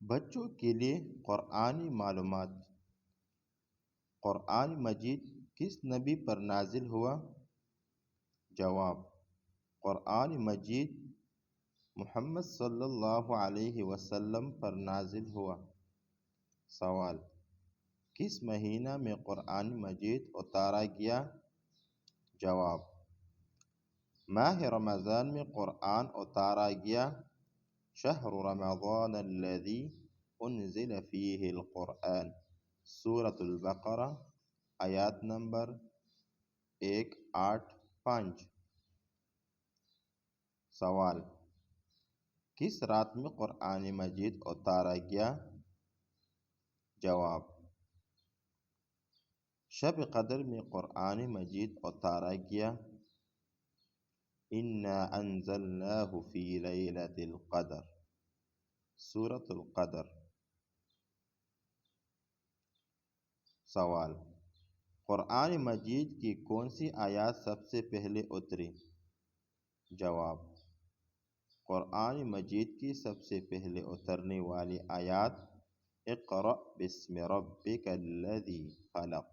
بچوں کے لیے قرآنی معلومات۔ قرآن مجید کس نبی پر نازل ہوا؟ جواب: قرآن مجید محمد صلی اللہ علیہ وسلم پر نازل ہوا۔ سوال: کس مہینہ میں قرآن مجید اتارا گیا؟ جواب: ماہ رمضان میں قرآن اتارا گیا۔ شہر رمضان الذی انزل فیہ القرآن، سورۃ البقرہ، آیات نمبر 185۔ سوال: کس رات میں قرآن مجید اتارا گیا؟ جواب: شب قدر میں قرآن مجید اتارا گیا۔ انا انزلناہ فی لیلۃ القدر، سورۃ القدر۔ سوال: قرآن مجید کی کون سی آیات سب سے پہلے اتری؟ جواب: قرآن مجید کی سب سے پہلے اترنے والی آیات اقرأ بسم ربک الذی خلق،